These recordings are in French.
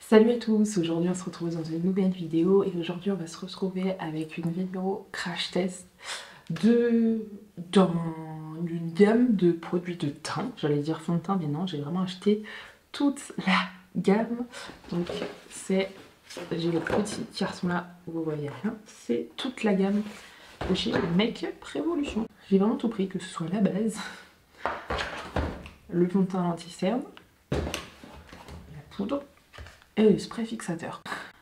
Salut à tous, aujourd'hui on se retrouve dans une nouvelle vidéo et aujourd'hui on va se retrouver avec une vidéo crash test dans une gamme de produits de teint. J'allais dire fond de teint mais non, j'ai vraiment acheté toute la gamme. Donc j'ai le petit carton là où vous voyez rien, c'est toute la gamme de chez Make Up Revolution. J'ai vraiment tout pris, que ce soit la base, le fond de teint anti-cerne, la poudre et le spray fixateur.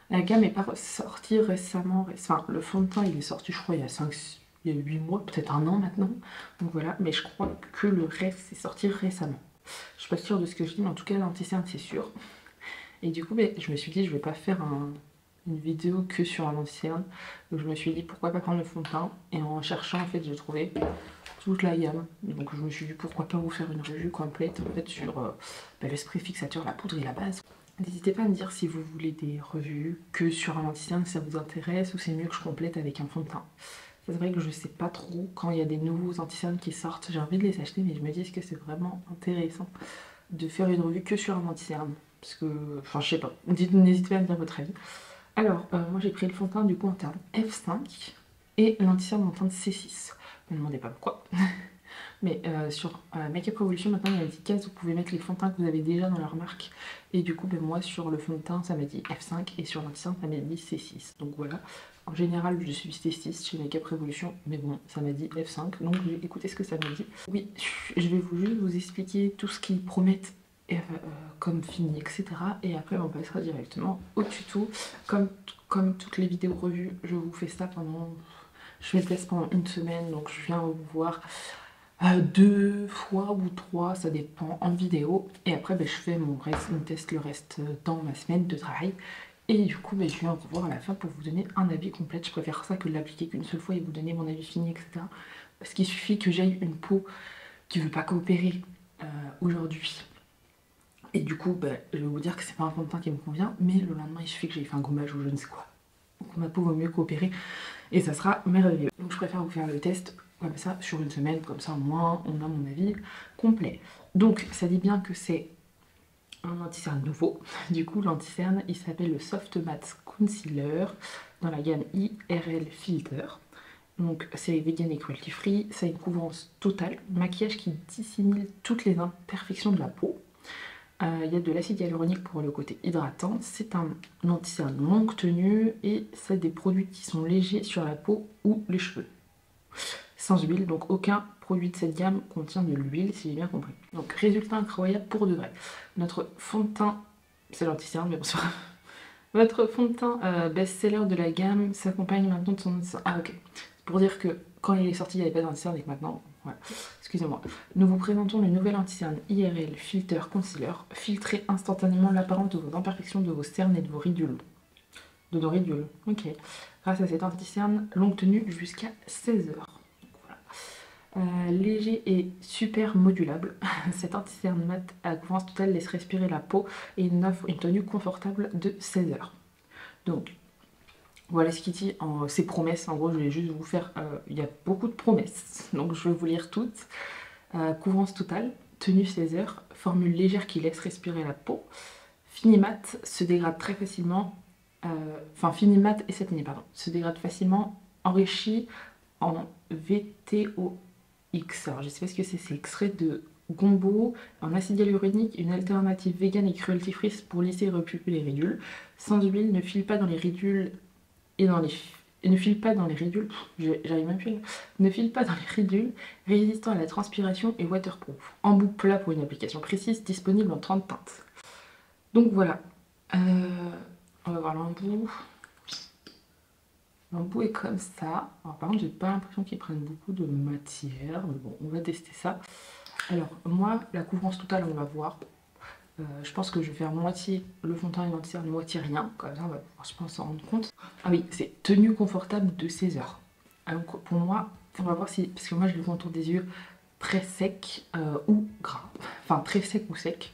La gamme n'est pas sortie récemment, enfin le fond de teint il est sorti je crois il y a 8 mois, peut-être un an maintenant, donc voilà, mais je crois que le reste c'est sorti récemment. Je suis pas sûre de ce que je dis, mais en tout cas l'anti-cerne c'est sûr. Et du coup je me suis dit je vais pas faire une vidéo que sur un anti-cerne, donc je me suis dit pourquoi pas prendre le fond de teint, et en cherchant en fait j'ai trouvé toute la gamme, donc je me suis dit pourquoi pas vous faire une revue complète en fait sur le spray fixateur, la poudre et la base. N'hésitez pas à me dire si vous voulez des revues que sur un anti-cerne, si ça vous intéresse, ou c'est mieux que je complète avec un fond de teint. C'est vrai que je sais pas trop quand il y a des nouveaux anti-cernes qui sortent, j'ai envie de les acheter, mais je me dis est-ce que c'est vraiment intéressant de faire une revue que sur un anti-cerne, parce que, enfin je sais pas, n'hésitez pas à me dire votre avis. Alors, moi j'ai pris le fond de teint du coup en teinte F5 et l'anti-cerne en teinte C6. Ne me demandez pas pourquoi. Mais sur Make Up Revolution, maintenant il y a une petite case où vous pouvez mettre les fonds de teint que vous avez déjà dans leur marque. Et du coup, moi sur le fond de teint, ça m'a dit F5 et sur l'anti-cerne, ça m'a dit C6. Donc voilà. En général, je suis C6 chez Make Up Revolution, mais bon, ça m'a dit F5. Donc je vais écouter ce que ça m'a dit. Oui, je vais juste vous expliquer tout ce qu'ils promettent comme fini, etc. Et après, on passera directement au tuto. Comme toutes les vidéos revues, je vous fais ça pendant... Je fais le test pendant une semaine, donc je viens vous voir 2 fois ou 3, ça dépend, en vidéo. Et après, je fais mon test le reste dans ma semaine de travail. Et du coup, je viens vous voir à la fin pour vous donner un avis complet. Je préfère ça que de l'appliquer qu'une seule fois et vous donner mon avis fini, etc. Parce qu'il suffit que j'aille une peau qui veut pas coopérer aujourd'hui. Et du coup, je vais vous dire que c'est pas un fond de teint qui me convient, mais le lendemain, il suffit que j'aille fait un gommage ou je ne sais quoi. Donc ma peau vaut mieux coopérer et ça sera merveilleux. Donc je préfère vous faire le test comme ça sur une semaine, comme ça au moins on a mon avis complet. Donc ça dit bien que c'est un anti-cerne nouveau. Du coup l'anti-cerne il s'appelle le Soft Matte Concealer dans la gamme IRL Filter. Donc c'est vegan et cruelty free, ça a une couvrance totale, maquillage qui dissimule toutes les imperfections de la peau. Il y a de l'acide hyaluronique pour le côté hydratant, c'est un anti-cerne longue tenue et c'est des produits qui sont légers sur la peau ou les cheveux. Sans huile, donc aucun produit de cette gamme contient de l'huile si j'ai bien compris. Donc résultat incroyable pour de vrai. Notre fond de teint, c'est l'anti-cerne mais bon c'est pas grave. Votre fond de teint best-seller de la gamme s'accompagne maintenant de son... Ah ok, pour dire que quand il est sorti il n'y avait pas d'anti-cerne et que maintenant... Voilà. Excusez-moi. Nous vous présentons le nouvel anti-cerne IRL Filter Concealer. Filtrez instantanément l'apparence de vos imperfections, de vos cernes et de vos ridules. De nos ridules, ok. Grâce à cet anti-cerne longue tenue jusqu'à 16 heures. Voilà. Léger et super modulable. Cet anti-cerne mat à couvrance totale laisse respirer la peau et il offre une tenue confortable de 16 heures. Donc, voilà ce qu'il dit en ses promesses. En gros, je vais juste vous faire... il y a beaucoup de promesses, donc je vais vous lire toutes. Couvrance totale, tenue 16 heures, formule légère qui laisse respirer la peau. Fini mat se dégrade très facilement. Enfin, fini mat et satiné, pardon. Se dégrade facilement, enrichi en VTOX. Alors, je sais pas ce que c'est extrait de gombo en acide hyaluronique, une alternative vegan et cruelty free pour lisser et repulper les ridules. Sans huile, ne file pas dans les ridules et ne file pas dans les ridules, j'arrive même plus, ne file pas dans les ridules, résistant à la transpiration et waterproof. Embout plat pour une application précise, disponible en 30 teintes. Donc voilà, on va voir l'embout. L'embout est comme ça. Alors par contre, j'ai pas l'impression qu'ils prennent beaucoup de matière, mais bon, on va tester ça. Alors moi, la couvrance totale, on va voir. Je pense que je vais faire moitié le fond de teint et l'anti-cerne, moitié rien. Comme ça, on va pouvoir, je pense, s'en rendre compte. Ah oui, c'est tenue confortable de 16 heures. Donc pour moi, on va voir si... Parce que moi, j'ai le contour des yeux très sec ou gras. Enfin, très sec ou sec.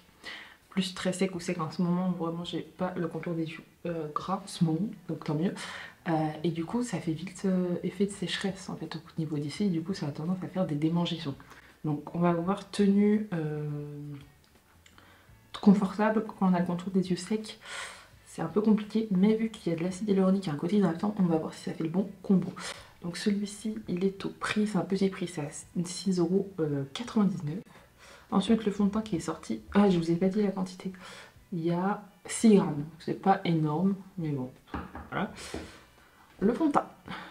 Plus très sec ou sec en ce moment. Vraiment, j'ai pas le contour des yeux gras en ce moment. Donc tant mieux. Et du coup, ça fait vite effet de sécheresse, en fait, au niveau d'ici. Du coup, ça a tendance à faire des démangeaisons. Donc on va voir tenue... confortable quand on a le contour des yeux secs. c'est un peu compliqué, mais vu qu'il y a de l'acide hyaluronique et un côté hydratant, on va voir si ça fait le bon combo. Donc celui-ci, il est au prix, c'est un petit prix, c'est à 6,99 €. Ensuite, le fond de teint qui est sorti, ah, je vous ai pas dit la quantité, il y a 6 grammes, c'est pas énorme, mais bon, voilà. Le fond de teint.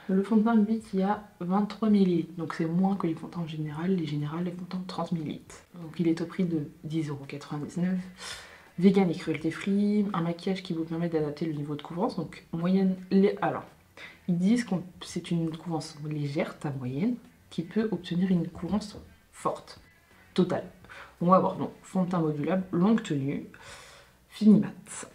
Le fond de teint, lui, qui a 23 ml. Donc c'est moins que les fonds de teint en général. Les générales, les fonds de teint 30 ml. Donc il est au prix de 10,99 €. Vegan et cruelty free. Un maquillage qui vous permet d'adapter le niveau de couvrance. Donc moyenne. Alors, ils disent que c'est une couvrance légère, ta moyenne, qui peut obtenir une couvrance forte. Totale. On va voir. Donc fond de teint modulable, longue tenue, fini mat.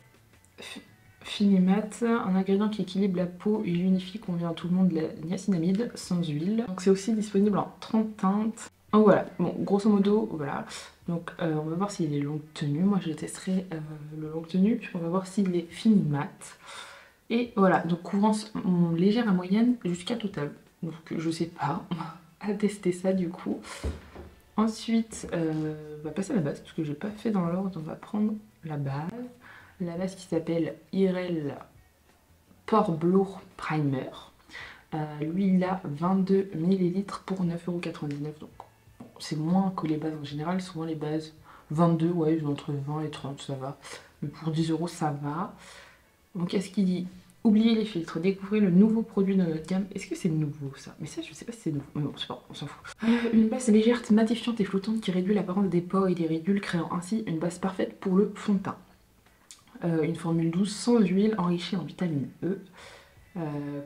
Fini mat, un ingrédient qui équilibre la peau et unifie, convient à tout le monde, de la niacinamide sans huile. Donc c'est aussi disponible en 30 teintes. Donc voilà, bon, grosso modo, voilà. Donc on va voir s'il est longue tenue. Moi je testerai le longue tenue, puis on va voir s'il est fini mat. Et voilà, donc couvrance légère à moyenne jusqu'à totale. Donc je sais pas, on va tester ça du coup. Ensuite, on va passer à la base, parce que j'ai pas fait dans l'ordre. On va prendre la base. La base qui s'appelle Irel Pore Blur Primer. Lui, il a 22 ml pour 9,99 €. Donc, c'est moins que les bases en général. Souvent, les bases 22, ouais, ils ont entre 20 et 30, ça va. Mais pour 10 €, ça va. Donc, qu'est-ce qu'il dit? Oubliez les filtres, découvrez le nouveau produit de notre gamme. Est-ce que c'est nouveau ça? Mais ça, je sais pas si c'est nouveau. Mais bon, c'est pas, on s'en fout. Une base légère, matifiante et flottante qui réduit l'apparence des pores et des ridules, créant ainsi une base parfaite pour le fond de teint. Une formule douce sans huile, enrichie en vitamine E.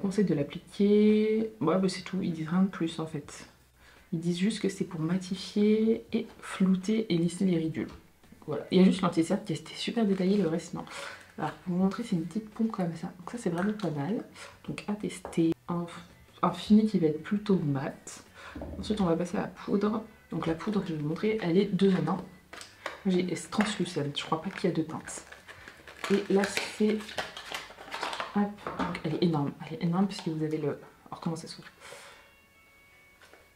Conseil de l'appliquer. Ouais, bah c'est tout, ils disent rien de plus en fait. Ils disent juste que c'est pour matifier et flouter et lisser les ridules. Voilà. Il y a juste l'anti-cerne qui était super détaillé, le reste non. Alors pour vous montrer, c'est une petite pompe comme ça. Donc ça c'est vraiment pas mal. Donc à tester. Un fini qui va être plutôt mat. Ensuite on va passer à la poudre. Donc la poudre, je vais vous montrer, elle est 2 en 1. J'ai translucente, je crois pas qu'il y a 2 teintes. Et là c'est... Hop, donc elle est énorme puisque vous avez le... Alors comment ça s'ouvre?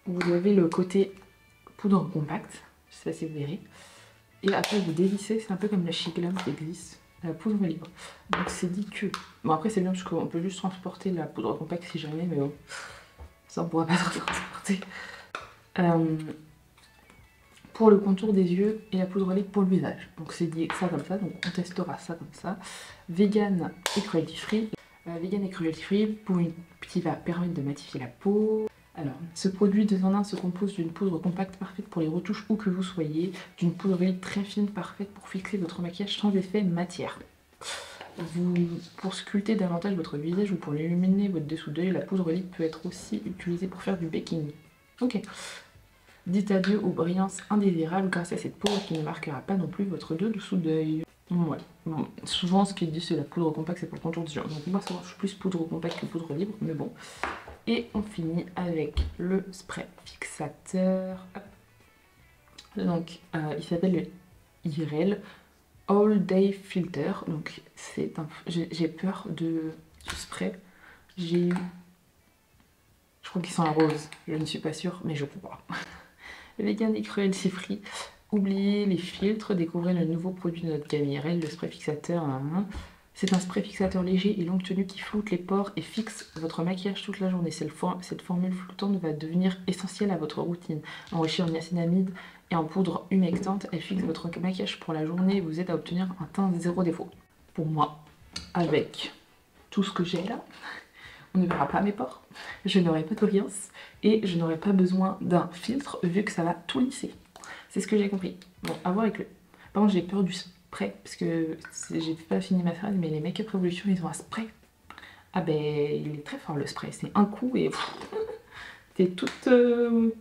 Vous avez le côté poudre compacte, je sais pas si vous verrez. Et après vous dévissez, c'est un peu comme la Chiglam qui glisse, la poudre libre. Donc c'est dit que... Bon après c'est bien parce qu'on peut juste transporter la poudre compacte si jamais, mais bon, ça on pourra pas transporter. Pour le contour des yeux et la poudre libre pour le visage. Donc c'est dit ça comme ça, donc on testera ça comme ça. Vegan et cruelty free. Vegan et cruelty free qui va permettre de matifier la peau. Alors, ce produit 2 en 1 se compose d'une poudre compacte parfaite pour les retouches où que vous soyez, d'une poudre libre très fine parfaite pour fixer votre maquillage sans effet matière. Pour sculpter davantage votre visage ou pour illuminer votre dessous d'œil, la poudre libre peut être aussi utilisée pour faire du baking. Ok. Dites adieu aux brillances indésirables grâce à cette poudre qui ne marquera pas non plus votre dessous d'œil. Ouais. Bon, souvent ce qu'ils disent c'est la poudre compacte, c'est pour le contour des yeux. Donc moi ça marche plus poudre compacte que poudre libre, mais bon. Et on finit avec le spray fixateur. Donc il s'appelle le Irel All Day Filter. Donc c'est un... J'ai peur de ce spray. J'ai eu... Je crois qu'il sent la rose. Je ne suis pas sûre, mais je crois. Vegan et cruelty free. Oubliez les filtres, découvrez le nouveau produit de notre gamme Irel, le spray fixateur. C'est un spray fixateur léger et longue tenue qui floute les pores et fixe votre maquillage toute la journée. Cette formule flottante va devenir essentielle à votre routine. Enrichie en niacinamide et en poudre humectante, elle fixe votre maquillage pour la journée et vous aide à obtenir un teint zéro défaut. Pour moi, avec tout ce que j'ai là, on ne verra pas mes pores, je n'aurai pas de brillance et je n'aurai pas besoin d'un filtre vu que ça va tout lisser. C'est ce que j'ai compris. Bon, à voir avec le... Par contre, j'ai peur du spray parce que j'ai pas fini ma phrase, mais les Make-up Revolution, ils ont un spray. Ah ben, il est très fort le spray. C'est un coup et t'es toute...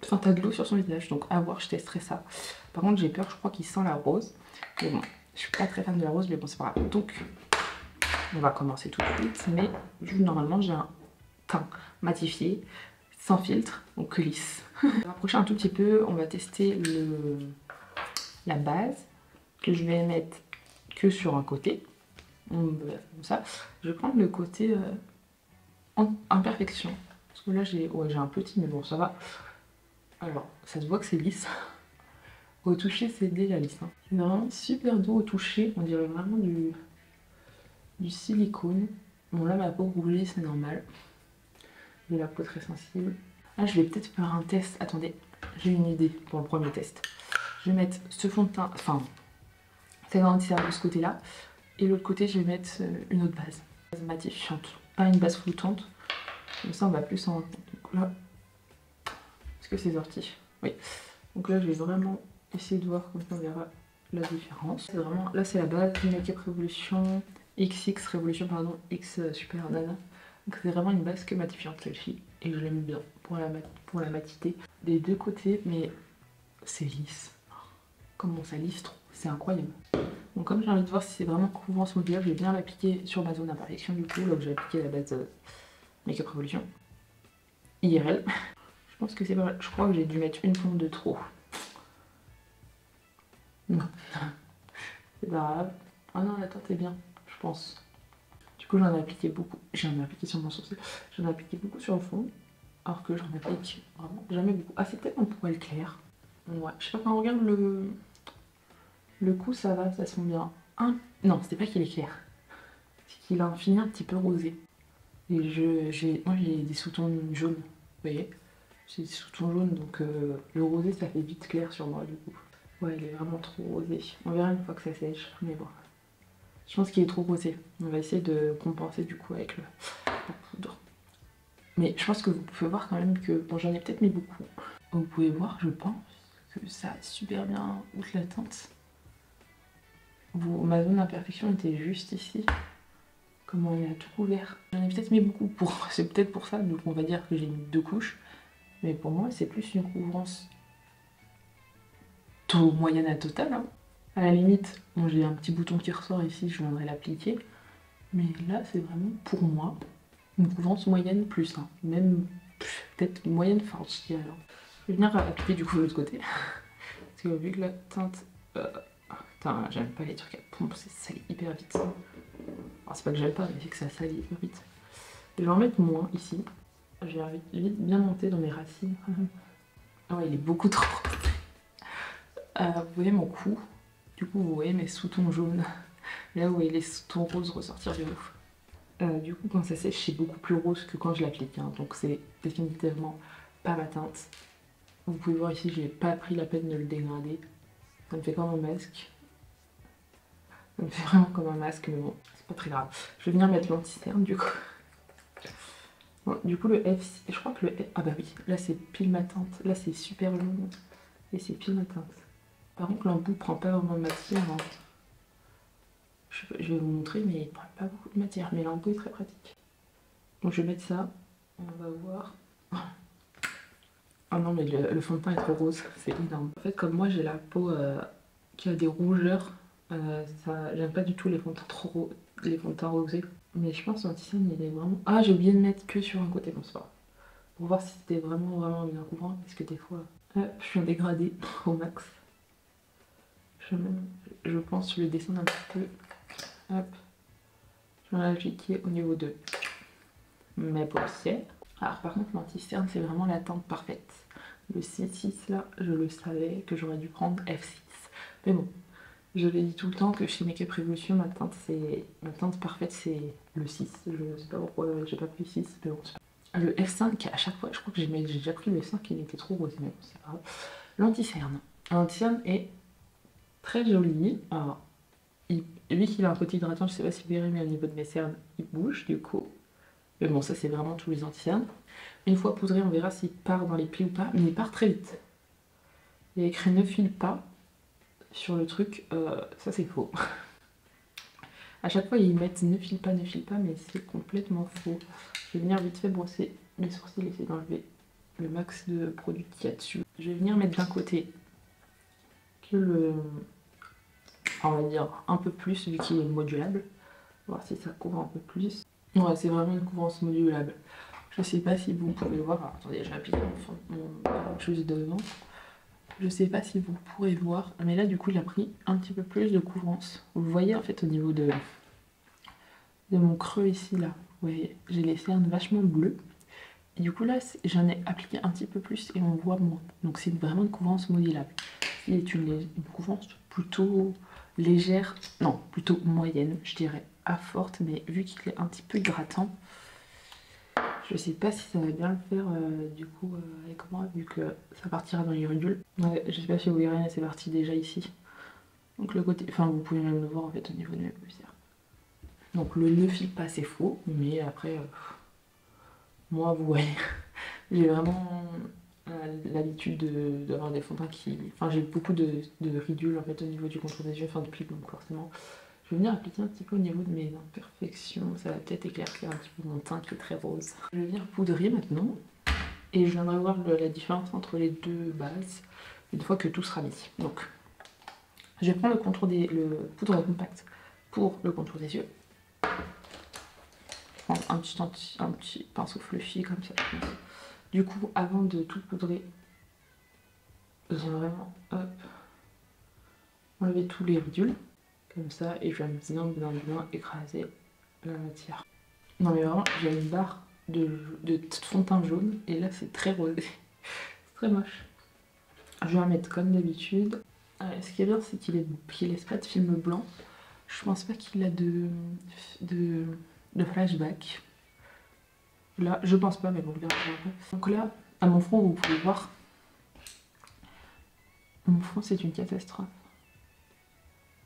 Enfin, t'as de l'eau sur son visage. Donc, à voir, je testerai ça. Par contre, j'ai peur, je crois qu'il sent la rose. Mais bon, je suis pas très fan de la rose, mais bon, c'est pas grave. Donc, on va commencer tout de suite. Mais normalement, j'ai un teint matifié, sans filtre, donc lisse. On va rapprocher un tout petit peu, on va tester la base, que je vais mettre que sur un côté. Comme ça. Je vais prendre le côté en imperfection. Parce que là j'ai un petit, mais bon ça va. Alors, ça se voit que c'est lisse. Au toucher, c'est déjà lisse. Hein. C'est vraiment super doux au toucher, on dirait vraiment du silicone. Bon là ma peau rougée c'est normal. J'ai la peau très sensible. Ah je vais peut-être faire un test. Attendez, j'ai une idée pour le premier test. Je vais mettre ce fond de teint, enfin c'est grandisseur de ce côté là. Et l'autre côté je vais mettre une autre base. Base matifiante, pas une base floutante. Comme ça on va plus en... Donc là, est-ce que c'est sorti? Oui. Donc là je vais vraiment essayer de voir, comme ça on verra la différence. C'est vraiment, là c'est la base du Make Up Revolution, XX Revolution, pardon, X Super Nana. Donc c'est vraiment une base que matifiante celle-ci. Et je l'aime bien pour la matité. Des deux côtés, mais c'est lisse. Comment ça lisse trop, c'est incroyable. Donc comme j'ai envie de voir si c'est vraiment couvrance modulaire, je vais bien l'appliquer sur ma zone d'imperfection du coup, là où j'ai appliqué la base Make Up Revolution. IRL. Je pense que c'est pas mal. Je crois que j'ai dû mettre une pompe de trop. Non. C'est pas grave. Ah non, la teinte est bien, je pense. Du coup, j'en ai appliqué beaucoup. J'en ai appliqué sur mon sourcil. J'en ai appliqué beaucoup sur le fond. Alors que j'en applique vraiment jamais beaucoup. Ah, c'est peut-être mon poil clair. Ouais, je sais pas, quand on regarde le coup, ça va, ça sent bien. Non, c'était pas qu'il est clair. C'est qu'il a fini un petit peu rosé. Et moi, j'ai des sous-tons jaunes. Vous voyez? J'ai des sous-tons jaunes, donc le rosé, ça fait vite clair sur moi, du coup. Ouais, il est vraiment trop rosé. On verra une fois que ça sèche, mais bon. Je pense qu'il est trop rosé. On va essayer de compenser du coup avec la poudre. Mais je pense que vous pouvez voir quand même que... Bon, j'en ai peut-être mis beaucoup. Vous pouvez voir, je pense, que ça a super bien outre la teinte. Ma zone d'imperfection était juste ici. Comment il a tout couvert. J'en ai peut-être mis beaucoup. C'est peut-être pour ça, donc on va dire que j'ai mis 2 couches. Mais pour moi, c'est plus une couvrance moyenne à totale. Hein. À la limite, bon, j'ai un petit bouton qui ressort ici, je viendrai l'appliquer. Mais là, c'est vraiment, pour moi, une couvrance moyenne plus. Hein. Même peut-être moyenne forte, je dirais. Je vais venir appliquer du coup de l'autre côté. Parce que vu que la teinte... Putain, j'aime pas les trucs à pompe, ça salit hyper vite. Alors, c'est pas que j'aime pas, mais c'est que ça salit hyper vite. Je vais en mettre moins ici. Je vais vite bien monter dans mes racines. Ah ouais, il est beaucoup trop. Vous voyez mon cou. Du coup, vous voyez mes sous-tons jaunes. Là où vous voyez les sous-tons roses ressortir du haut. Du coup, quand ça sèche, c'est beaucoup plus rose que quand je l'applique. Hein. Donc c'est définitivement pas ma teinte. Vous pouvez voir ici, j'ai pas pris la peine de le dégrader. Ça me fait comme un masque. Ça me fait vraiment comme un masque, mais bon, c'est pas très grave. Je vais venir mettre l'anti-cerne du coup. Bon, du coup, le F, je crois que le F... Ah bah oui, là c'est pile ma teinte. Là c'est super long. Et c'est pile ma teinte. Par contre, l'embout prend pas vraiment de matière. Hein. Je vais vous montrer, mais il prend pas beaucoup de matière. Mais l'embout est très pratique. Donc je vais mettre ça. On va voir. Ah non, mais le fond de teint est trop rose. C'est énorme. En fait, comme moi, j'ai la peau qui a des rougeurs. J'aime pas du tout les fonds de teint les fonds de teint rosés. Mais je pense que l'anti-cerne, il est vraiment... Ah, j'ai oublié de mettre que sur un côté. Bon, c'est pas grave. Pour voir si c'était vraiment bien couvrant. Parce que des fois, je suis en dégradé au max. Je pense que je le descendre un petit peu. Hop. Je vais l'appliquer au niveau de mes paupières. Alors par contre, l'anti-cerne, c'est vraiment la teinte parfaite. Le C6 là, je le savais que j'aurais dû prendre F6. Mais bon, je l'ai dit tout le temps que chez Make Up Revolution, ma teinte parfaite, c'est le 6. Je sais pas pourquoi j'ai pas pris 6, mais bon, c'est pas grave. Le F5, à chaque fois, je crois que j'ai déjà pris le F5, il était trop rosé, mais bon, c'est pas grave. L'anti-cerne. L'anti-cerne est très joli. Alors, vu qu'il a un côté hydratant, je sais pas si vous verrez, mais au niveau de mes cernes, il bouge du coup. Mais bon, ça c'est vraiment tous les anti-cernes. Une fois poudré, on verra s'il part dans les plis ou pas, mais il part très vite. Il y a écrit ne file pas sur le truc, ça c'est faux. À chaque fois ils mettent ne file pas, mais c'est complètement faux. Je vais venir vite fait brosser mes sourcils, essayer d'enlever le max de produit qu'il y a dessus. Je vais venir mettre d'un côté que on va dire un peu plus vu qu'il est modulable. Voir si ça couvre un peu plus. Ouais, c'est vraiment une couvrance modulable. Je sais pas si vous pouvez voir. Alors, attendez, je vais appliquer mon chose devant. Je sais pas si vous pourrez voir. Mais là, du coup, il a pris un petit peu plus de couvrance. Vous voyez, en fait, au niveau de mon creux ici, là. Vous voyez, j'ai les cernes vachement bleues. Et du coup, là, j'en ai appliqué un petit peu plus et on voit moins. Donc, c'est vraiment une couvrance modulable. C'est une couvrance plutôt légère. Non, plutôt moyenne, je dirais. à forte, mais vu qu'il est un petit peu hydratant, je sais pas si ça va bien le faire du coup avec moi, vu que ça partira dans les ridules. Ouais, je sais pas si vous verrez, mais c'est parti déjà ici. Donc le côté, enfin vous pouvez même le voir en fait au niveau de mes paupières. Donc le ne file pas, c'est faux, mais après, moi vous voyez, j'ai vraiment l'habitude d'avoir des fonds de teint qui... Enfin j'ai beaucoup de ridules en fait au niveau du contour des yeux, enfin de plis, donc forcément je vais venir appliquer un petit peu au niveau de mes imperfections, ça va peut-être éclaircir un petit peu mon teint qui est très rose. Je vais venir poudrer maintenant, et je viendrai voir la différence entre les deux bases une fois que tout sera mis. Donc je vais prendre le poudre compact pour le contour des yeux. Je vais prendre un petit pinceau fluffy comme ça, je pense. Du coup, avant de tout poudrer, je vais vraiment enlever tous les ridules, comme ça, et je vais bien écraser la matière. Non mais vraiment, j'ai une barre de fond de teint jaune, et là c'est très rosé. C'est très moche. Je vais en mettre comme d'habitude. Ce qui est bien, c'est qu'il laisse pas de film blanc. Je pense pas qu'il a de flashback. Là, je pense pas, mais bon, on verra après. Donc là, à mon front, vous pouvez voir. Mon front, c'est une catastrophe.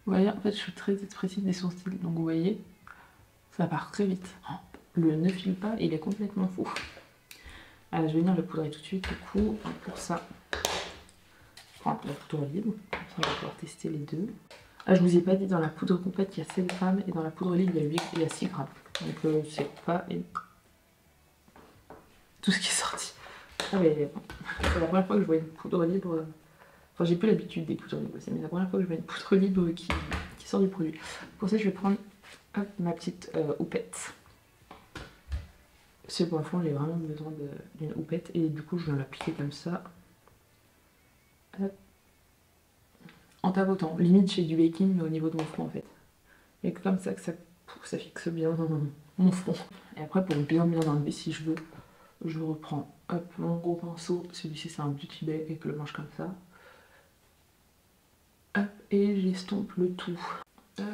Vous voyez, en fait, je suis très expressive des sourcils. Donc vous voyez, ça part très vite. Le ne file pas, il est complètement fou. Alors, je vais venir le poudrer tout de suite. Du coup, pour ça, je prends la poudre libre. Comme ça, on va pouvoir tester les deux. Ah, je vous ai pas dit, dans la poudre complète, il y a 7 grammes. Et dans la poudre libre, il y a 6 grammes. Donc, c'est pas... tout ce qui est sorti. Ah mais c'est la première fois que je vois une poudre libre. Enfin, j'ai plus l'habitude des poudres libres, mais c'est la première fois que je vois une poudre libre qui sort du produit. Pour ça, je vais prendre ma petite houppette. Ce point fond, j'ai vraiment besoin d'une houppette et du coup, je viens l'appliquer comme ça. Hop. En tapotant. Limite, j'ai du baking, mais au niveau de mon front en fait. Et comme ça que ça fixe bien mon front. Et après, pour bien enlever, si je veux, je reprends mon gros pinceau, celui-ci c'est un Beauty Bay et que je le mange comme ça. Hop, et j'estompe le tout. Hop,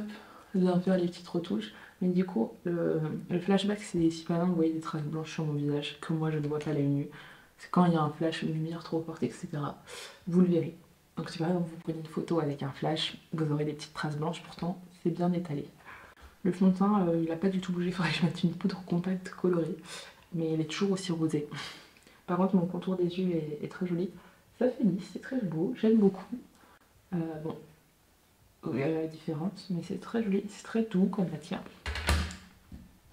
je vais faire les petites retouches. Mais du coup, le flashback, c'est si par exemple vous voyez des traces blanches sur mon visage, que moi je ne vois pas à l'œil nu. C'est quand il y a un flash, une lumière trop forte, etc. Vous le verrez. Donc si par exemple vous prenez une photo avec un flash, vous aurez des petites traces blanches, pourtant c'est bien étalé. Le fond de teint, il n'a pas du tout bougé, il faudrait que je mette une poudre compacte colorée. Mais il est toujours aussi rosé. Par contre, mon contour des yeux est très joli. Ça fait lisse, c'est très beau, j'aime beaucoup. Bon, il y a la différence, mais c'est très joli, c'est très doux comme matière.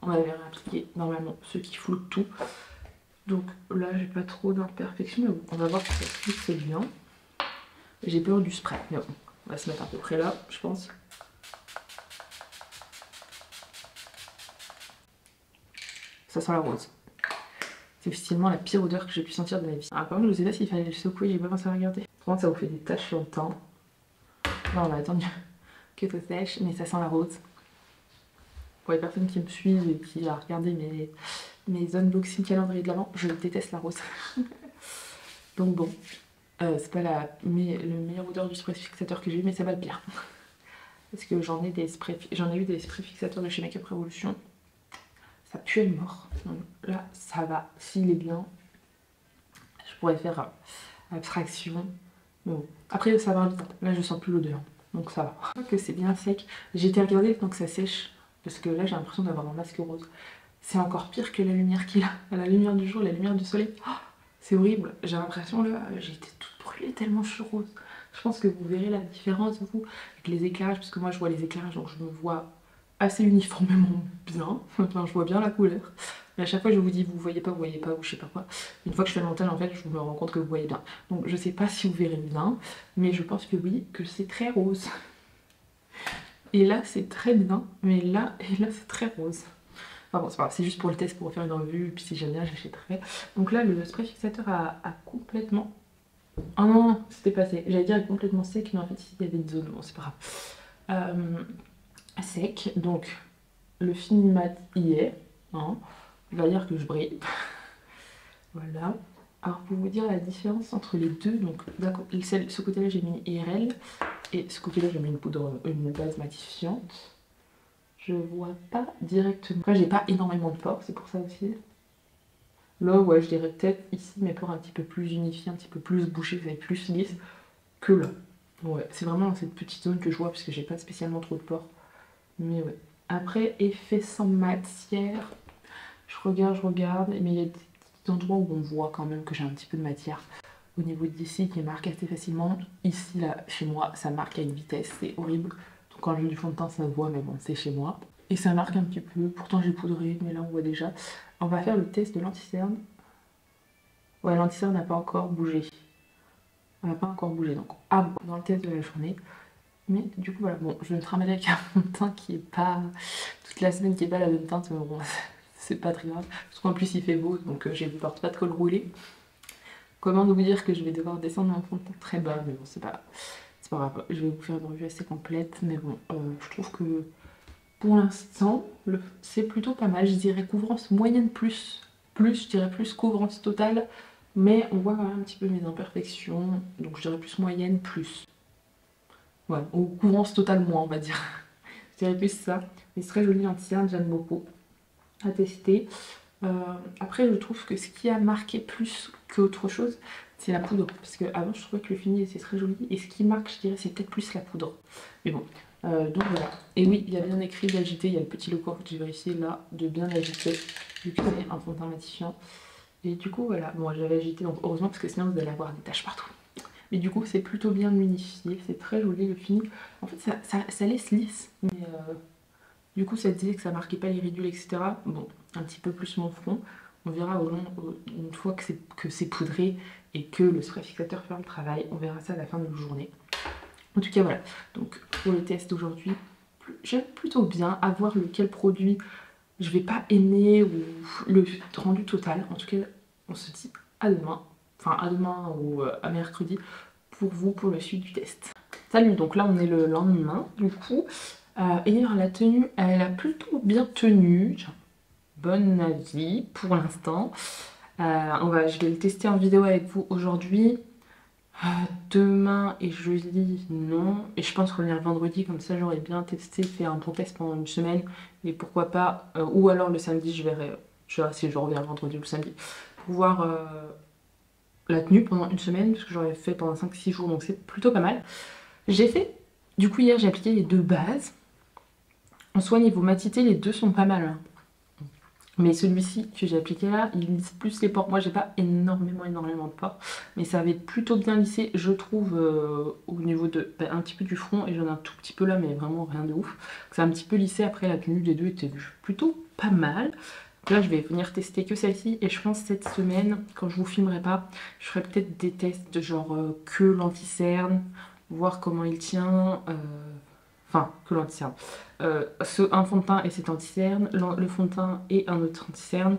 On va venir appliquer normalement ceux qui floutent tout. Donc là, j'ai pas trop d'imperfections, mais bon, on va voir si ça fixe bien. J'ai peur du spray, mais bon, on va se mettre à peu près là, je pense. Ça sent la rose. C'est officiellement la pire odeur que j'ai pu sentir de ma vie. Ah, par contre, je sais pas s'il fallait le secouer, j'ai pas pensé à regarder. Par contre, ça vous fait des taches sur le teint. Là, on va attendre que ça sèche, mais ça sent la rose. Pour les personnes qui me suivent et qui ont regardé mes unboxing calendrier de l'avant, je déteste la rose. Donc bon, c'est pas le meilleur odeur du spray fixateur que j'ai eu, mais c'est pas le pire. Parce que j'en ai eu des sprays fixateurs de chez Makeup Revolution. Ça pue le mort. Donc là, ça va. S'il est bien, je pourrais faire abstraction. Mais bon. Après, ça va vite. Là, je sens plus l'odeur. Donc ça va. Je crois que c'est bien sec. J'ai été regarder donc ça sèche. Parce que là, j'ai l'impression d'avoir un masque rose. C'est encore pire que la lumière qu'il a. La lumière du jour, la lumière du soleil. Oh, c'est horrible. J'ai l'impression, là, j'ai été toute brûlée tellement je suis rose. Je pense que vous verrez la différence, vous, avec les éclairages. Parce que moi, je vois les éclairages, donc je me vois assez uniformément bien. Enfin, je vois bien la couleur. Et à chaque fois, je vous dis, vous voyez pas, ou je sais pas quoi. Une fois que je fais le montage, en fait, je me rends compte que vous voyez bien. Donc, je sais pas si vous verrez bien, mais je pense que oui, que c'est très rose. Et là, c'est très bien, mais là, c'est très rose. Enfin bon, c'est pas grave, c'est juste pour le test, pour faire une revue, puis si j'aime bien, j'achèterai. Donc là, le spray fixateur a complètement... Ah non, non, c'était passé. J'allais dire complètement sec, mais en fait, ici, il y avait une zone. Bon, c'est pas grave. Sec, donc le fini mat y est. Hein. Il va dire que je brille. Voilà. Alors pour vous dire la différence entre les deux, donc d'accord, ce côté-là j'ai mis IRL et ce côté-là j'ai mis une base matifiante. Je vois pas directement. Après, j'ai pas énormément de pores, c'est pour ça aussi. Là, ouais, je dirais peut-être ici mes pores un petit peu plus unifiés, un petit peu plus bouchés, vous avez plus lisse que là. Ouais, c'est vraiment dans cette petite zone que je vois parce que j'ai pas spécialement trop de pores. Mais ouais. Après, effet sans matière, je regarde, mais il y a des petits endroits où on voit quand même que j'ai un petit peu de matière. Au niveau d'ici, qui marque assez facilement. Ici, là, chez moi, ça marque à une vitesse, c'est horrible. Donc quand je mets du fond de teint, ça se voit, mais bon, c'est chez moi. Et ça marque un petit peu, pourtant j'ai poudré, mais là on voit déjà. On va faire le test de l'anti-cerne. Ouais, l'anti-cerne n'a pas encore bougé. Elle n'a pas encore bougé, donc à voir dans le test de la journée. Mais du coup, voilà, bon, je vais me trimballer avec un fond de teint qui est pas toute la semaine, qui est pas la même teinte, mais bon, c'est pas très grave. Parce qu'en plus, il fait beau, donc je ne porte pas de col roulé. Comment vous dire que je vais devoir descendre un fond de teint très bas, mais bon, c'est pas grave. Je vais vous faire une revue assez complète, mais bon, je trouve que pour l'instant, c'est plutôt pas mal. Je dirais couvrance moyenne plus, je dirais plus couvrance totale, mais on voit quand même un petit peu mes imperfections, donc je dirais plus moyenne plus. Ouais, ou couvrance totale moins, on va dire. Je dirais plus ça. Mais c'est très joli anti-cerne, j'aime beaucoup à tester. Après, je trouve que ce qui a marqué plus qu'autre chose, c'est la poudre. Parce qu'avant, je trouvais que le fini était très joli. Et ce qui marque, je dirais, c'est peut-être plus la poudre. Mais bon, donc voilà. Et oui, il y a bien écrit d'agiter. Il y a le petit logo que j'ai vérifié là, de bien agiter. Vu que c'est un fond de teint matifiant. Et du coup, voilà. Bon, j'avais agité, donc heureusement, parce que sinon, vous allez avoir des taches partout. Mais du coup, c'est plutôt bien unifié. C'est très joli le fini. En fait, ça laisse lisse. Mais du coup, ça disait que ça marquait pas les ridules, etc. Bon, un petit peu plus mon front. On verra une fois que c'est poudré et que le spray fixateur fait le travail. On verra ça à la fin de la journée. En tout cas, voilà. Donc, pour le test d'aujourd'hui, j'aime plutôt bien. À voir lequel produit je vais pas aimer ou le rendu total. En tout cas, on se dit à demain. Enfin, à demain ou à mercredi pour vous, pour le suite du test. Salut, donc là, on est le lendemain, du coup. Et la tenue, elle a plutôt bien tenu. J'ai un bon avis pour l'instant. Je vais le tester en vidéo avec vous aujourd'hui. Demain et jeudi, non. Et je pense revenir vendredi, comme ça j'aurais bien testé, fait un bon test pendant une semaine. Et pourquoi pas, ou alors le samedi, je verrai si je reviens vendredi ou le samedi, pour voir la tenue pendant une semaine, parce que j'aurais fait pendant 5-6 jours, donc c'est plutôt pas mal. J'ai fait, du coup hier j'ai appliqué les deux bases. En soi, niveau matité, les deux sont pas mal. Hein. Mais celui-ci que j'ai appliqué là, il lisse plus les pores. Moi, j'ai pas énormément de pores. Mais ça avait plutôt bien lissé, je trouve, au niveau un petit peu du front. Et j'en ai un tout petit peu là, mais vraiment rien de ouf. Ça a un petit peu lissé. Après, la tenue des deux était plutôt pas mal. Donc là, je vais venir tester que celle-ci. Et je pense cette semaine, quand je vous filmerai pas, je ferai peut-être des tests genre que l'anti-cerne, voir comment il tient. Enfin, que l'anti-cerne. Un fond de teint et cet anti-cerne, le fond de teint et un autre anti-cerne,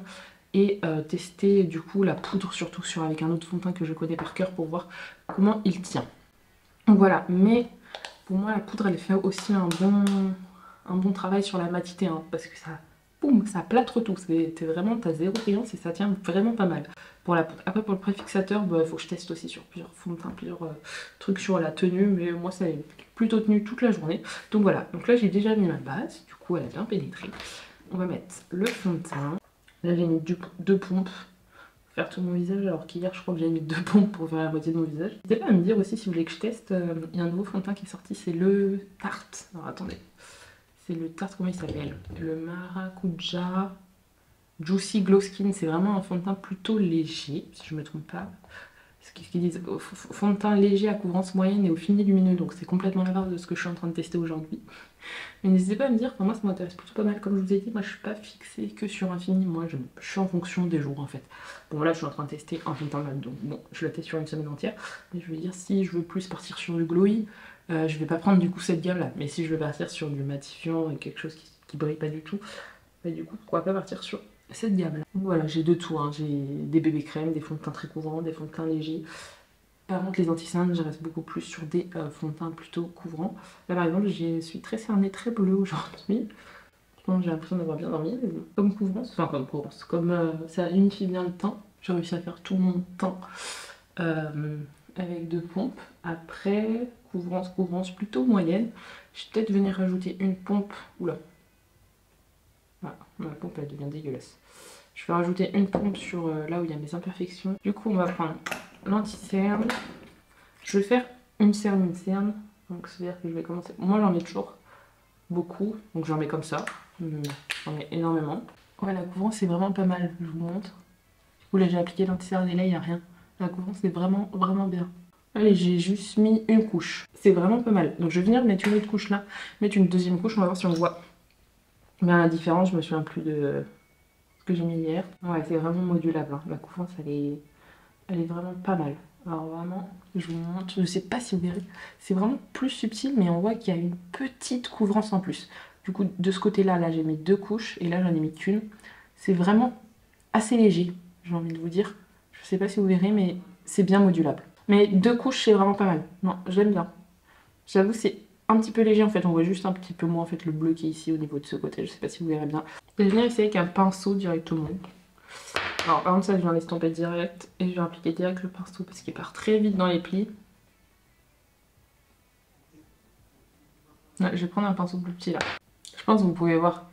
et tester du coup la poudre surtout avec un autre fond de teint que je connais par cœur pour voir comment il tient. Donc voilà, mais pour moi la poudre elle fait aussi un bon travail sur la matité, hein, parce que ça, boum, ça plâtre tout, t'as zéro brillance et ça tient vraiment pas mal pour la poudre. Après pour le préfixateur, il faut que je teste aussi sur plusieurs fonds de teint, plusieurs trucs sur la tenue, mais moi ça est plutôt tenu toute la journée. Donc voilà, donc là j'ai déjà mis ma base, du coup elle a bien pénétré. On va mettre le fond de teint. Là j'ai mis deux pompes pour faire tout mon visage, alors qu'hier je crois que j'ai mis 2 pompes pour faire la moitié de mon visage. N'hésitez pas à me dire aussi si vous voulez que je teste, il y a un nouveau fond de teint qui est sorti, c'est le Tarte. Alors attendez, c'est le Tarte, comment il s'appelle? Le Maracuja Juicy Glow Skin, c'est vraiment un fond de teint plutôt léger, si je me trompe pas. Ce qu'ils disent, fond de teint léger à couvrance moyenne et au fini lumineux, donc c'est complètement l'inverse de ce que je suis en train de tester aujourd'hui. Mais n'hésitez pas à me dire, moi ça m'intéresse plutôt pas mal, comme je vous ai dit, moi je suis pas fixée que sur un fini, moi je suis en fonction des jours en fait. Bon là je suis en train de tester un fond de teint mat, donc bon, je le teste sur une semaine entière, mais je veux dire si je veux plus partir sur du glowy, je vais pas prendre du coup cette gamme là, mais si je veux partir sur du matifiant et quelque chose qui brille pas du tout, bah du coup pourquoi pas partir sur cette gamme là. Donc voilà, j'ai de tout, hein. J'ai des bébés crèmes, des fonds de teint très couvrants, des fonds de teint légers. Par contre les anti-cernes, je reste beaucoup plus sur des fonds de teint plutôt couvrants. Là par exemple, je suis très cernée, très bleue aujourd'hui. J'ai l'impression d'avoir bien dormi, comme couvrance, enfin comme couvrance, comme ça unifie bien le teint. J'ai réussi à faire tout mon teint avec 2 pompes. Après, couvrance plutôt moyenne. Je vais peut-être venir rajouter une pompe, oula, Ma pompe elle devient dégueulasse. Je vais rajouter une pompe sur là où il y a mes imperfections. Du coup on va prendre l'anti-cerne. Je vais faire une cerne. Donc c'est-à-dire que je vais commencer. Moi j'en mets toujours beaucoup, donc j'en mets comme ça. J'en mets énormément. Ouais, la couvrance c'est vraiment pas mal, je vous montre. Du coup là j'ai appliqué l'anti-cerne et là il n'y a rien. La couvrance c'est vraiment bien. Allez, j'ai juste mis une couche. C'est vraiment pas mal. Donc je vais venir mettre une autre couche là, mettre une deuxième couche, on va voir si on voit bien la différence. Je me souviens plus de ce que j'ai mis hier. Ouais, c'est vraiment modulable, hein. La couvrance elle est vraiment pas mal. Alors vraiment, je vous montre, je sais pas si vous verrez, c'est vraiment plus subtil, mais on voit qu'il y a une petite couvrance en plus. Du coup, de ce côté-là, là, j'ai mis 2 couches, et là, j'en ai mis qu'une. C'est vraiment assez léger, j'ai envie de vous dire. Je sais pas si vous verrez, mais c'est bien modulable. Mais 2 couches, c'est vraiment pas mal. Non, j'aime bien. J'avoue, c'est un petit peu léger, en fait. On voit juste un petit peu moins, en fait, le bleu qui est ici, au niveau de ce côté. Je sais pas si vous verrez bien. Je vais venir essayer avec un pinceau directement. Alors par contre ça je viens l'estomper direct et je vais appliquer direct le pinceau parce qu'il part très vite dans les plis. Ouais, je vais prendre un pinceau plus petit là. Je pense que vous pouvez voir,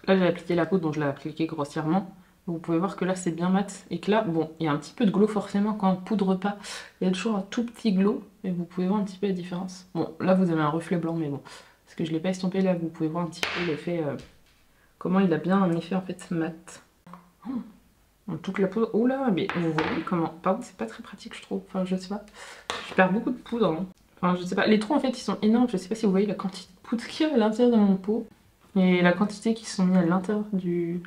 là j'ai appliqué la poudre donc je l'ai appliqué grossièrement. Vous pouvez voir que là c'est bien mat et que là, bon, il y a un petit peu de glow forcément quand on poudre pas. Il y a toujours un tout petit glow et vous pouvez voir un petit peu la différence. Bon, là vous avez un reflet blanc mais bon, parce que je l'ai pas estompé là, vous pouvez voir un petit peu l'effet, comment il a bien un effet en fait mat. Toute la poudre. Oula, mais vous voyez comment. Par contre, c'est pas très pratique, je trouve. Enfin, je sais pas. Je perds beaucoup de poudre. Hein. Enfin, je sais pas. Les trous, en fait, ils sont énormes. Je sais pas si vous voyez la quantité de poudre qu'il y a à l'intérieur de mon pot. Et la quantité qui sont mis à l'intérieur du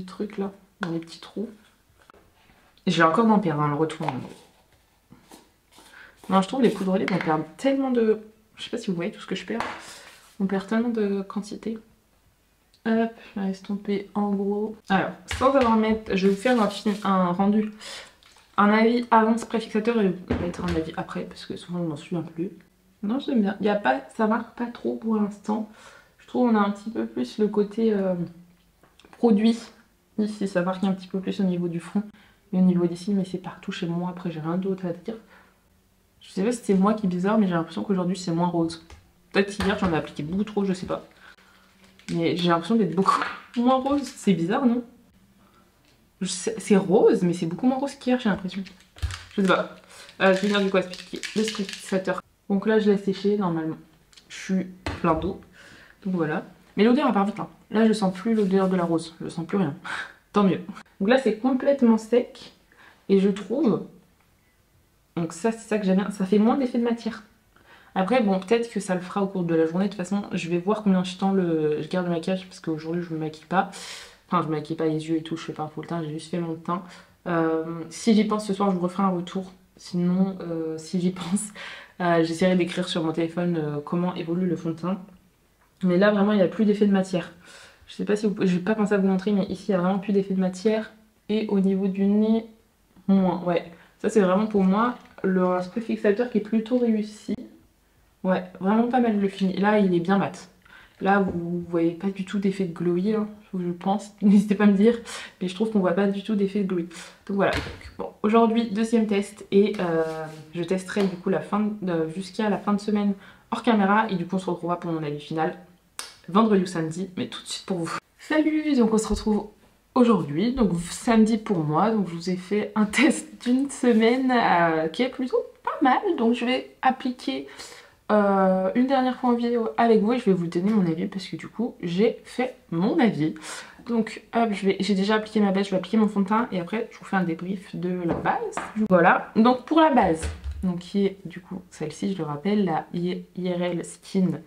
truc, là. Dans les petits trous. Et je vais encore m'en perdre, hein, le retour. Non, je trouve les poudreliers, on perd tellement de. Je sais pas si vous voyez tout ce que je perds. On perd tellement de quantité. Hop, je vais estomper en gros. Alors, sans avoir à mettre, je vais vous faire un rendu, un avis avant ce préfixateur et mettre un avis après parce que souvent je m'en souviens plus. Non, j'aime bien. Il y a pas, ça marque pas trop pour l'instant. Je trouve on a un petit peu plus le côté produit. Ici, ça marque un petit peu plus au niveau du front et au niveau d'ici, mais c'est partout chez moi. Après, j'ai rien d'autre à dire. Je sais pas si c'est moi qui est bizarre, mais j'ai l'impression qu'aujourd'hui c'est moins rose. Peut-être qu'hier j'en ai appliqué beaucoup trop, je sais pas. Mais j'ai l'impression d'être beaucoup moins rose. C'est bizarre, non? C'est rose, mais c'est beaucoup moins rose qu'hier, j'ai l'impression. Je sais pas. Je vais venir du coup expliquer le fixateur. Donc là, je l'ai séché, normalement. Je suis plein d'eau. Donc voilà. Mais l'odeur, elle part vite. Hein. Là, je sens plus l'odeur de la rose. Je sens plus rien. Tant mieux. Donc là, c'est complètement sec. Et je trouve... Donc ça, c'est ça que j'aime bien. Ça fait moins d'effet de matière. Après, bon, peut-être que ça le fera au cours de la journée. De toute façon, je vais voir combien de temps je garde le maquillage parce qu'aujourd'hui, je me maquille pas. Enfin, je me maquille pas les yeux et tout, je fais pas un faux teint, j'ai juste fait mon teint. Si j'y pense ce soir, je vous referai un retour. Sinon, si j'y pense, j'essaierai d'écrire sur mon téléphone comment évolue le fond de teint. Mais là, vraiment, il n'y a plus d'effet de matière. Je sais pas si vous... Je vais pas penser à vous montrer, mais ici, il n'y a vraiment plus d'effet de matière. Et au niveau du nez, moins. Ouais, ça, c'est vraiment pour moi le spray fixateur qui est plutôt réussi. Ouais, vraiment pas mal le fini. Là, il est bien mat. Là, vous voyez pas du tout d'effet de glowy, hein, je pense. N'hésitez pas à me dire. Mais je trouve qu'on voit pas du tout d'effet de glowy. Donc voilà. Bon, aujourd'hui, deuxième test. Et je testerai du coup jusqu'à la fin de semaine hors caméra. Et du coup, on se retrouvera pour mon avis final vendredi ou samedi. Mais tout de suite pour vous. Salut! Donc on se retrouve aujourd'hui. Donc samedi pour moi. Donc je vous ai fait un test d'une semaine qui est plutôt pas mal. Donc je vais appliquer... une dernière fois en vidéo avec vous et je vais vous donner mon avis parce que du coup j'ai fait mon avis. Donc hop, j'ai déjà appliqué ma base, je vais appliquer mon fond de teint et après je vous fais un débrief de la base. Voilà, donc pour la base, donc qui est du coup celle-ci, je le rappelle, la IRL Skin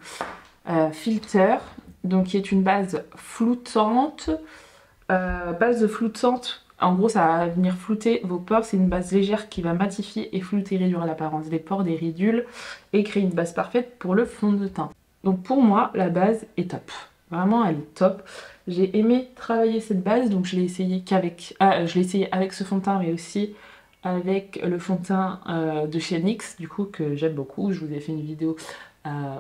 Filter, donc qui est une base floutante, en gros, ça va venir flouter vos pores. C'est une base légère qui va matifier et flouter, réduire l'apparence des pores, des ridules et créer une base parfaite pour le fond de teint. Donc pour moi, la base est top. Vraiment, elle est top. J'ai aimé travailler cette base, donc je l'ai essayé avec ce fond de teint, mais aussi avec le fond de teint de chez NYX, du coup, que j'aime beaucoup. Je vous ai fait une vidéo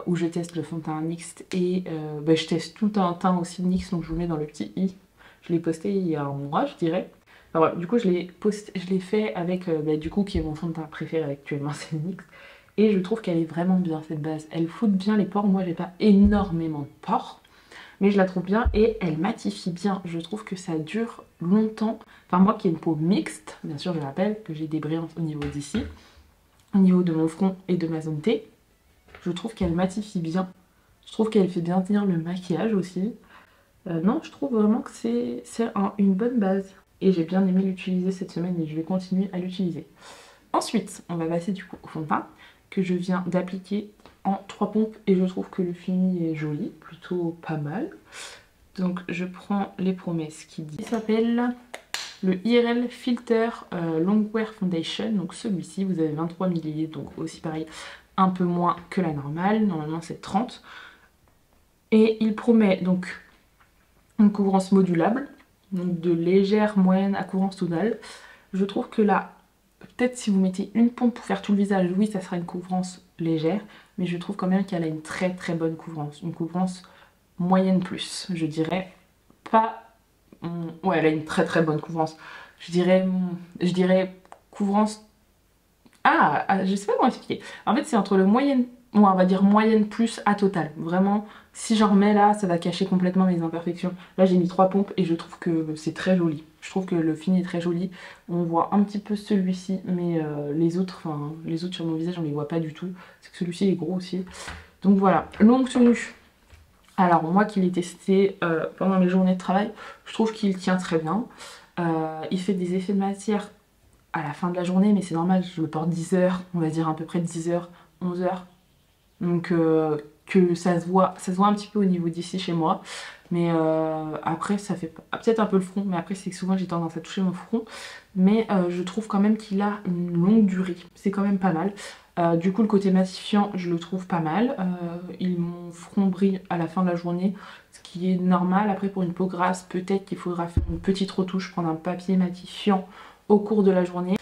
où je teste le fond de teint NYX et je teste tout un teint aussi NYX, donc je vous mets dans le petit i. Je l'ai posté il y a un mois, je dirais. Enfin, voilà, du coup, je l'ai fait avec, du coup, qui est mon fond de teint préféré actuellement, c'est NYX. Et je trouve qu'elle est vraiment bien, cette base. Elle floute bien les pores. Moi, j'ai pas énormément de pores. mais je la trouve bien et elle matifie bien. Je trouve que ça dure longtemps. Enfin moi qui ai une peau mixte, bien sûr je rappelle que j'ai des brillants au niveau d'ici, au niveau de mon front et de ma zone T, je trouve qu'elle matifie bien. Je trouve qu'elle fait bien tenir le maquillage aussi. Non, je trouve vraiment que c'est une bonne base. Et j'ai bien aimé l'utiliser cette semaine et je vais continuer à l'utiliser. Ensuite, on va passer du coup au fond de teint que je viens d'appliquer en 3 pompes et je trouve que le fini est joli, plutôt pas mal. Donc je prends les promesses qui dit. Il s'appelle le IRL Filter Longwear Foundation. Donc celui-ci, vous avez 23 ml, donc aussi pareil, un peu moins que la normale. Normalement c'est 30. Et il promet donc une couvrance modulable, donc de légère, moyenne à couvrance totale. Je trouve que là, peut-être si vous mettez une pompe pour faire tout le visage, oui ça sera une couvrance légère, mais je trouve quand même qu'elle a une très très bonne couvrance, une couvrance moyenne plus, je dirais pas... Ouais, elle a une très très bonne couvrance, je dirais couvrance... je sais pas comment expliquer, en fait c'est entre le moyenne... Ouais, on va dire moyenne plus à total. Vraiment, si j'en remets là, ça va cacher complètement mes imperfections. Là, j'ai mis 3 pompes et je trouve que c'est très joli. Je trouve que le fini est très joli. On voit un petit peu celui-ci, mais les autres sur mon visage, on les voit pas du tout. C'est que celui-ci est gros aussi. Donc voilà, longue tenue. Alors moi qui l'ai testé pendant mes journées de travail, je trouve qu'il tient très bien. Il fait des effets de matière à la fin de la journée, mais c'est normal, je le porte 10 heures, on va dire à peu près 10 heures, 11 heures. Donc que ça se voit un petit peu au niveau d'ici chez moi. Mais après ça fait peut-être un peu le front, mais après c'est que souvent j'ai tendance à toucher mon front. Mais je trouve quand même qu'il a une longue durée, c'est quand même pas mal. Du coup le côté matifiant je le trouve pas mal. Mon front brille à la fin de la journée, ce qui est normal. Après pour une peau grasse peut-être qu'il faudra faire une petite retouche, prendre un papier matifiant au cours de la journée.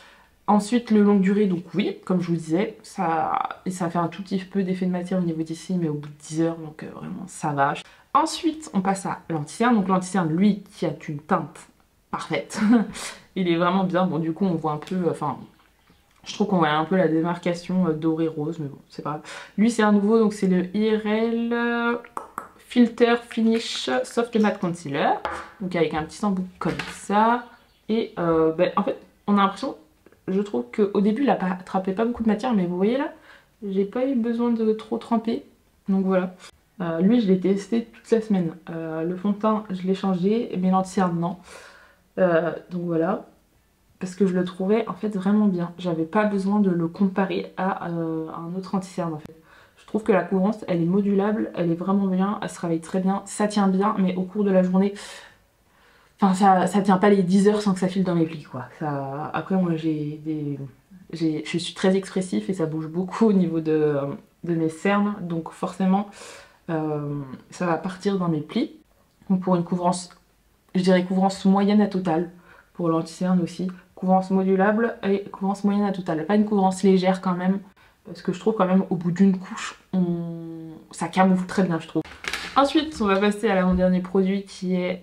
Ensuite, le longue durée, donc oui, comme je vous disais, ça fait un tout petit peu d'effet de matière au niveau d'ici, mais au bout de 10 heures, donc vraiment ça va. Ensuite, on passe à l'anti-cerne. Donc l'anti-cerne, lui, qui a une teinte parfaite, il est vraiment bien. Bon, du coup, on voit un peu, enfin, je trouve qu'on voit un peu la démarcation doré-rose, mais bon, c'est pas grave. Lui, c'est un nouveau, donc c'est le IRL Filter Finish Soft Matte Concealer, donc avec un petit embout comme ça. Et en fait, on a l'impression... Je trouve qu'au début, il attrapait pas beaucoup de matière, mais vous voyez là, j'ai pas eu besoin de trop tremper. Donc voilà. Lui, je l'ai testé toute la semaine. Le fond de teint, je l'ai changé, mais l'anti-cerne, non. Donc voilà. Parce que je le trouvais en fait vraiment bien. J'avais pas besoin de le comparer à un autre anti-cerne en fait. Je trouve que la couvrance, elle est modulable, elle est vraiment bien, elle se travaille très bien, ça tient bien, mais au cours de la journée... Enfin, ça tient pas les 10 heures sans que ça file dans mes plis, quoi. Après, moi, je suis très expressif et ça bouge beaucoup au niveau de mes cernes. Donc, forcément, ça va partir dans mes plis. Donc, pour une couvrance, je dirais couvrance moyenne à totale. Pour l'anti-cerne aussi. Couvrance modulable et couvrance moyenne à totale. Pas une couvrance légère quand même. Parce que je trouve quand même, au bout d'une couche, ça camoufle très bien, je trouve. Ensuite, on va passer à l'avant-dernier produit qui est...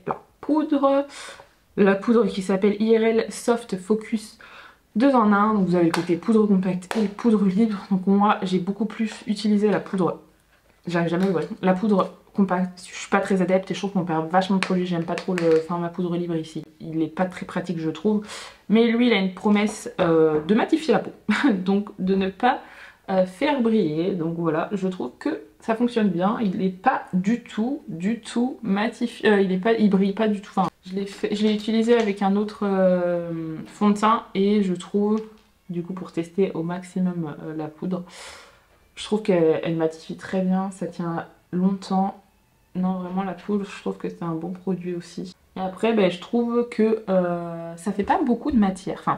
La poudre qui s'appelle IRL Soft Focus 2 en 1. Donc vous avez le côté poudre compacte et poudre libre. Donc moi j'ai beaucoup plus utilisé la poudre. J'arrive jamais à voir. La poudre compacte, je suis pas très adepte et je trouve qu'on perd vachement de produit. J'aime pas trop ma poudre libre ici. Il est pas très pratique je trouve. Mais lui il a une promesse de matifier la peau. Donc de ne pas faire briller. Donc voilà, je trouve que ça fonctionne bien. Il n'est pas du tout matifié. Il brille pas du tout. Enfin, je l'ai utilisé avec un autre fond de teint et je trouve, du coup pour tester au maximum la poudre, je trouve qu'elle matifie très bien. Ça tient longtemps. Non vraiment la poudre, je trouve que c'est un bon produit aussi. Et après je trouve que ça fait pas beaucoup de matière. Enfin,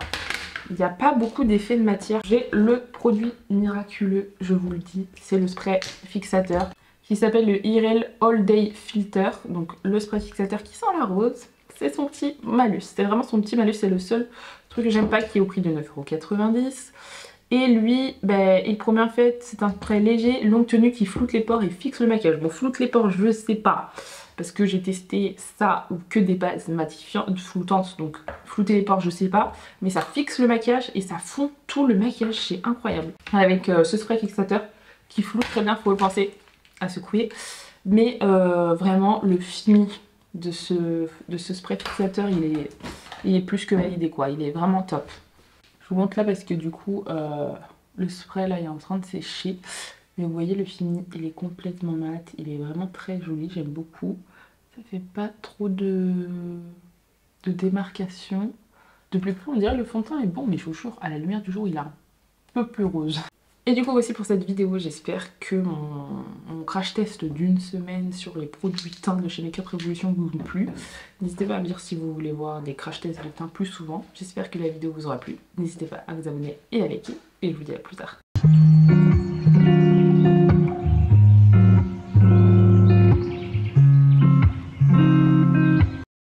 il n'y a pas beaucoup d'effet de matière. J'ai le produit miraculeux, je vous le dis. C'est le spray fixateur qui s'appelle le IRL All Day Filter. Donc le spray fixateur qui sent la rose. C'est son petit malus. C'est vraiment son petit malus. C'est le seul truc que j'aime pas qui est au prix de 9,90 €. Et lui, il promet en fait, c'est un spray léger, longue tenue qui floute les pores et fixe le maquillage. Bon, floute les pores, je sais pas. Parce que j'ai testé ça ou que des bases matifiantes, floutantes, donc flouter les pores je sais pas, mais ça fixe le maquillage et ça fond tout le maquillage, c'est incroyable. Avec ce spray fixateur qui floute très bien, faut le penser à secouer. Mais vraiment, le fini de ce spray fixateur, il est plus que validé quoi. Il est vraiment top. Je vous montre là parce que du coup, le spray là il est en train de sécher. Mais vous voyez le fini, il est complètement mat. Il est vraiment très joli, j'aime beaucoup. Ça fait pas trop de démarcation. De plus près, on dirait que le fond de teint est bon, mais je vous jure, à la lumière du jour, il est un peu plus rose. Et du coup, voici pour cette vidéo. J'espère que mon crash test d'une semaine sur les produits teint de chez Make Up Revolution vous a plu. N'hésitez pas à me dire si vous voulez voir des crash tests de teint plus souvent. J'espère que la vidéo vous aura plu. N'hésitez pas à vous abonner et à liker. Et je vous dis à plus tard.